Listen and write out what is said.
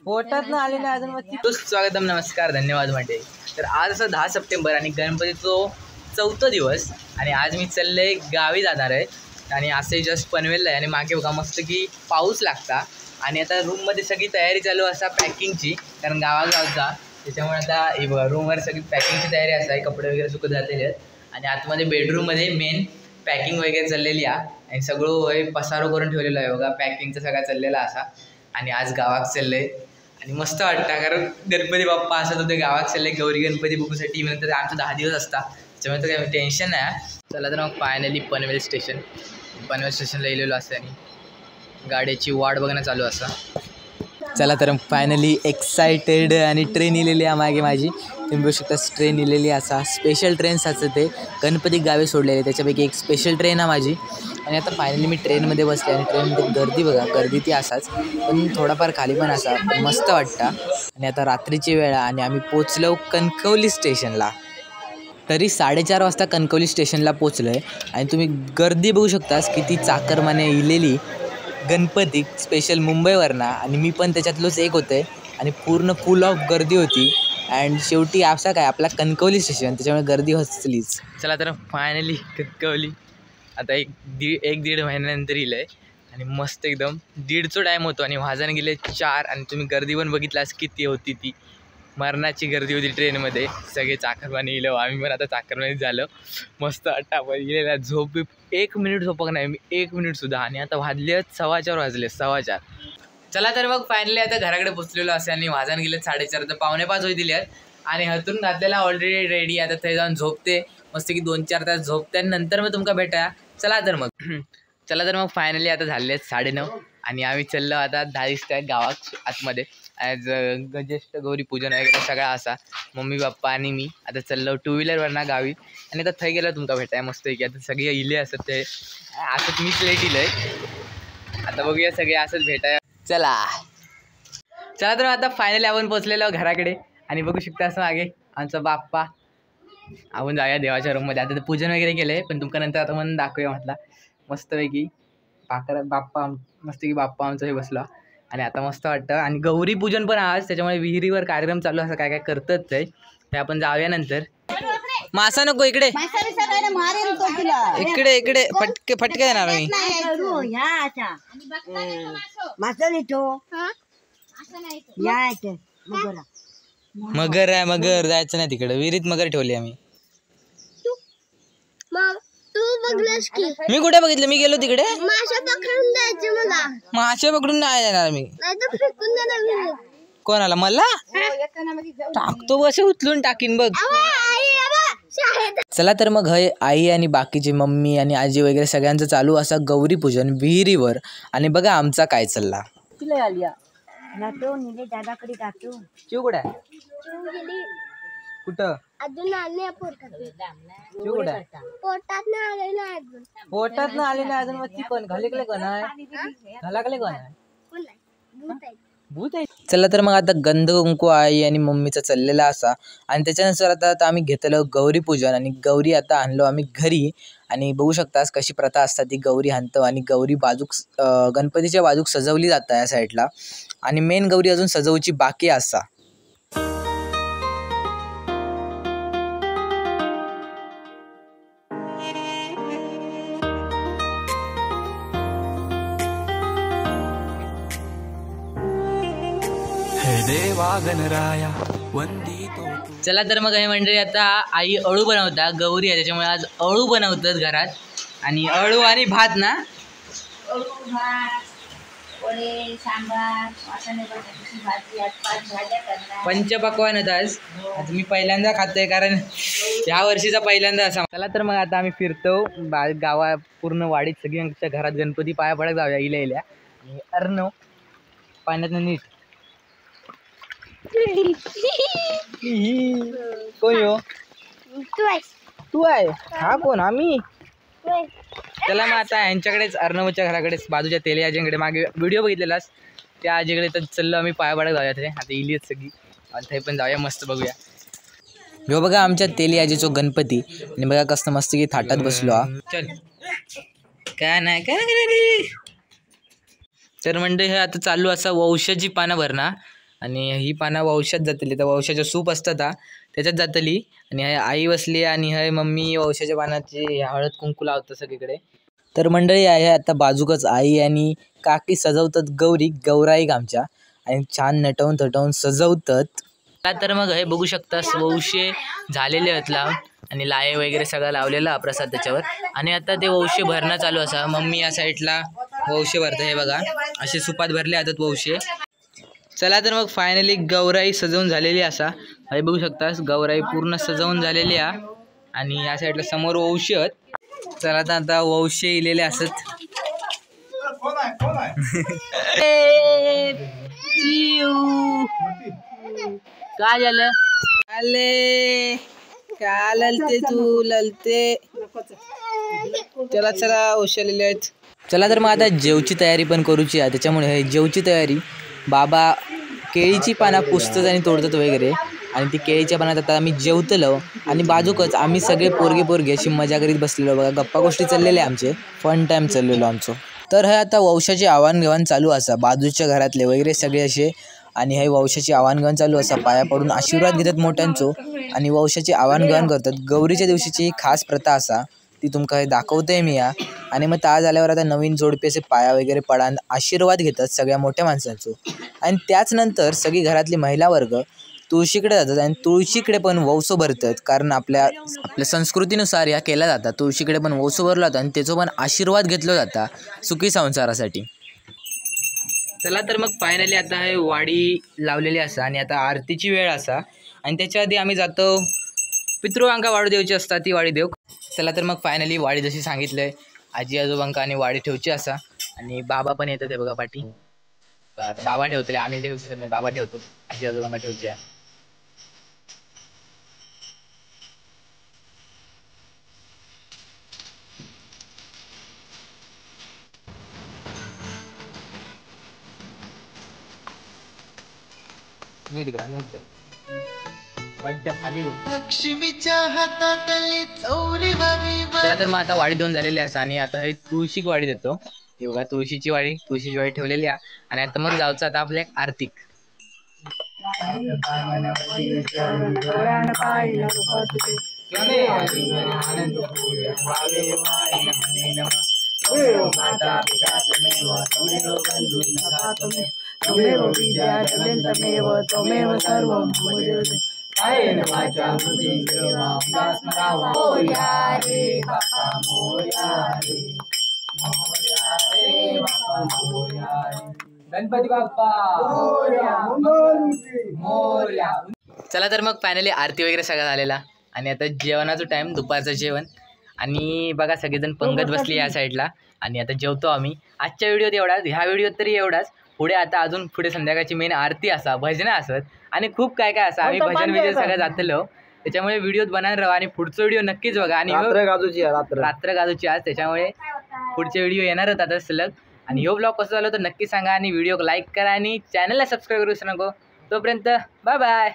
पोटात ना आले नाही अजून. स्वागतम, नमस्कार, धन्यवाद म्हणते. तर आज असं 10 सप्टेंबर आणि गणपतीचं 4था दिवस आणि आज मी चालले गावी जाणार आहे आणि असे जस्ट पनवेलला आहे आणि मागे बघा मस्त की पाऊस लागता आणि आता रूममध्ये सगळी तयारी चालू असा पॅकिंगची, कारण गावागावचा त्याच्यामुळे आता रूमवर सगळी पॅकिंगची तयारी असा, कपडे वगैरे सुकत जातलेले आहेत आणि आतमध्ये बेडरूममध्ये मेन पॅकिंग वगैरे चाललेली आहे आणि सगळं पसारो करून ठेवलेलं आहे बघा, पॅकिंगचा सगळा चाललेला असा. आणि आज गावात चालले आणि मस्त वाटतं कारण गणपती बाप्पा असत होते, गावात चालले गौरी गणपती बघूसाठी. नंतर आमचं 10 दिवस असतात त्याच्यामुळे तर काही टेन्शन नाही. चला तर मग फायनली पनवेल स्टेशनला येलेलो असतं आणि गाड्याची वाट बघणं चालू असं. चला तर फायनली एक्सायटेड आणि ट्रेन इलेली आहे मागे माझी, तुम्ही बघू शकता. ट्रेन इलेली असा स्पेशल ट्रेन्स असं ते गणपती गावे सोडलेले, त्याच्यापैकी एक स्पेशल ट्रेन आहे माझी. आणि आता फायनली मी ट्रेनमध्ये बसले आणि ट्रेनमध्ये गर्दी बघा, गर्दी ती असाच पण थोडाफार खाली पण असा, पण मस्त वाटतं. आणि आता रात्रीची वेळ आणि आम्ही पोचलो कणकवली स्टेशनला. तरी 4:30 वाजता कणकवली स्टेशनला पोचलो आहे आणि तुम्ही गर्दी बघू शकतास किती चाकरमाने इलेली गणपती स्पेशल मुंबईवरनं, आणि मी पण त्याच्यातलोच एक होते आणि पूर्ण फुल ऑफ गर्दी होती. अँड शेवटी असा काय आपला कणकवली स्टेशन, त्याच्यामुळे गर्दी हसलीच. चला तर फायनली कणकवली आता एक दीड महिन्यानंतर येईल आहे आणि मस्त एकदम 1:30चा टाईम होतो आणि वाजाने गेले 4 आणि तुम्ही गर्दी पण बघितलास किती होती, ती मरणाची गर्दी होती ट्रेनमध्ये. सगळे चाकरमाने येलो, आम्ही पण आता चाकरमाने झालं. मस्त अट्टावर गेलेला, झोप 1 मिनिट झोपक नाही मी, 1 मिनिटसुद्धा. आणि आता वाजले 4:15 वाजले 4:15. चला तर मग फायनली आता घराकडे पोचलेलो असे आणि वाजान गेले 4:30, तर 4:45 होई दिले आहेत आणि हतून घातलेला ऑलरेडी रेडी. आता ते जाऊन झोपते मस्त की 2-4 तास झोपते आणि नंतर मग तुमका भेटा. चला तर मग फायनली आता झाले आहेत 9:30 आणि आम्ही चाललो आता 10 दिसत गावात आतमध्ये. ॲज ज्येष्ठ गौरी पूजन वगैरे सगळा असा, मम्मी पप्पा आणि मी आता चाललो 2 व्हीलरवरनं गावी. आणि आता थंय गेलं तुमका भेटाय मस्त की. आता सगळे इले असत ते असंच मीच लेट इलंय, आता बघूया सगळे असंच भेटाय. चला तर आता फायनली आपण पोचलेलो घराकडे आणि बघू शकता असं मागे आमचा बाप्पा. आपण जाऊया देवाच्या रूममध्ये. आता ते पूजन वगैरे केलंय पण तुमका नंतर आता म्हणून दाखवूया म्हटलं. मस्तपैकी बाप्पा आमचा हे बसला आणि आता मस्त वाटतं. आणि गौरी पूजन पण आज, त्याच्यामुळे विहिरीवर कार्यक्रम चालू असं काय काय करतात ते आपण जाऊया नंतर. मासा नको इकडे इकडे फटके देणार मी. मगर आहे, मगर जायचं नाही तिकडे, विहिरीत मगर ठेवली आम्ही. मी कुठे बघितलं, मी गेलो तिकडे. मासे पकडून नाही जाणार मी. कोणाला? मला टाकतो बस, उचलून टाकीन बघ. चला तर मग आई आणि बाकीचे मम्मी आणि आजी वगैरे सगळ्यांचं चालू असा गौरी पूजन विहिरीवर. आणि बघा आमचा काय चालला. चिव कुठे आहे? कुठं? पोटात ना आले नाही अजून. मग ती कोण घालकले कोण आहे? घालाकले कोण आहे? भूत आहे. चला तर मग आता गंध कुंकू आई आणि मम्मीचा चाललेला असा आणि त्याच्यानुसार आता आम्ही घेतलं गौरी पूजन आणि गौरी आता आणलो आम्ही घरी. आणि बघू शकतास कशी प्रथा असतात, ती गौरी आणतो आणि गौरी बाजूक गणपतीच्या बाजूक सजवली जाता या साईडला आणि मेन गौरी अजून सजवची बाकी असा. चला तर मग हे मंडळी आता आई अळू बनवता, गौरी आहे त्याच्यामुळे आज अळू बनवतात घरात. आणि अळू आणि भात ना, पंचपक्वान होत आज. मी पहिल्यांदा खातोय कारण या वर्षीचा पहिल्यांदा असा. चला तर मग आता आम्ही फिरतो गावा पूर्ण वाडीत, सगळ्यांच्या घरात गणपती पाया पडत जाऊया इल्या. आणि अर्णव पाण्यात नीट कोण हो? तू आहे? हा कोण? आम्ही. चला मग आता यांच्याकडेच अर्णवच्या घराकडेच बाजूच्या तेली आजीकडे मागे व्हिडिओ बघितलेलास त्या आजीकडे तर चाललो आम्ही पाया पडत जाऊया. ते आता इलीच सगळी आणि ते पण जाऊया मस्त बघूया. ह्यो बघा आमच्या तेली आजीचो गणपती आणि बघा कसं मस्त की थाटात बसलो. चल काय नाही तर म्हणजे हे आता चालू असा वंशाची पानं भरणा आणि ही पानं वंशात जातली तर वंशाचं सूप असतं त्याच्यात जातली आणि आई बसली आणि हे मम्मी वंशाच्या पानाची हळद कुंकू लावतं सगळीकडे. तर मंडळी आहे आता बाजूकच आई आणि काकी सजवतात गौराईक आमच्या आणि छान नटवून थटवून सजवतात. तर मग हे बघू शकता वंशे झालेले आहेत लावून आणि लाये वगैरे सगळं लावलेला प्रसाद त्याच्यावर आणि आता ते वंशे भरणं चालू असा. मम्मी या साईडला वंशे भरतं हे बघा असे सुपात भरले जातात वंशे. चला तर मग फायनली गौराई सजवून झालेली असा. हे बघू शकता गौराई पूर्ण सजवून झालेली आहे आणि या साईडला समोर वंशे आहेत. चला तर आता वंशे इलेले असत. काय झालं आले का ललते तू ललते. चला चला वंशलेले आहेत. चला तर मग आता जेवची तयारी पण करूची आहे. त्याच्यामुळे जेवची तयारी बाबा केळीची पानं पुसतात आणि तोडतात वगैरे आणि ती केळीच्या पानात आता आम्ही जेवतलो आणि बाजूकच आम्ही सगळे पोरगे अशी मजा करीत बसलेलो बघा. गप्पा गोष्टी चाललेले आमचे फन टाईम चाललेलो आमचं. तर हे आता वंशाची आवाहन चालू असा. बाजूच्या घरातले वगैरे सगळे असे आणि हे वंशाची आवाहन चालू असा. पाया पडून आशीर्वाद घेतात मोठ्यांचो आणि वंशाची आवाहन करतात. गौरीच्या दिवशीची ही खास प्रथा असा ती तुमका हे दाखवतोय मी या. आणि मग त्या झाल्यावर आता नवीन जोडपी असे पाया वगैरे पडान आशीर्वाद घेतात सगळ्या मोठ्या माणसांचो आणि त्याच नंतर सगळी घरातली महिला वर्ग तुळशीकडे जातात आणि तुळशीकडे पण वंसो भरतात. कारण आपल्या संस्कृतीनुसार या केल्या जातात. तुळशीकडे पण वंसो भरला जातात आणि त्याचो पण आशीर्वाद घेतला जाता सुखी संसारासाठी. चला तर मग फायनली आता हे वाडी लावलेली असा आणि आता आरतीची वेळ असा आणि त्याच्या आधी आम्ही जातो पितृवांका वाढू देवची असतात ती वाडी देव. चला तर मग फायनली वाडी जशी सांगितलंय आजी आजोबांका आणि वाडी ठेवची असा आणि बाबा पण येतात ते बघा पाठी. बाबा ठेवतले आम्ही ठेवतो नाही बाबा ठेवतो आजी आजोबांना ठेवची आहे. लक्ष्मीच्या हातातली चौरी तर मग आता वाडी दोन झालेली असा आणि आता हे तुळशीक वाडी देतो. हे बघा तुळशीची वाडी ठेवलेली आहे आणि आता मग जाऊचं आता आपल्या आर्थिक. गणपती बाप्पा मोरया. चला तर मग फायनली आरती वगैरे सगळं झालेला आणि आता जेवणाचं टाइम दुपारचं जेवण आणि बघा सगळेजण पंगत बसली या साईडला आणि आता जेवतो आम्ही. आजच्या व्हिडिओत एवढाच. ह्या व्हिडिओत तरी एवढाच. पुढे आता अजून पुढे संध्याकाळची मेन आरती असा भजनं असत आणि खूप काय काय असं आम्ही भजन सगळं जातलो. त्याच्यामुळे व्हिडिओ बनायला राहा आणि पुढचा व्हिडिओ नक्कीच बघा. आणि रात्र गाजूची आज त्याच्यामुळे पुढचे व्हिडिओ येणारच आता सलग. आणि ह्यो ब्लॉग कसं झालं तर नक्की सांगा आणि व्हिडिओ लाईक करा आणि चॅनलला सबस्क्राईब करू नको. तोपर्यंत बाय बाय.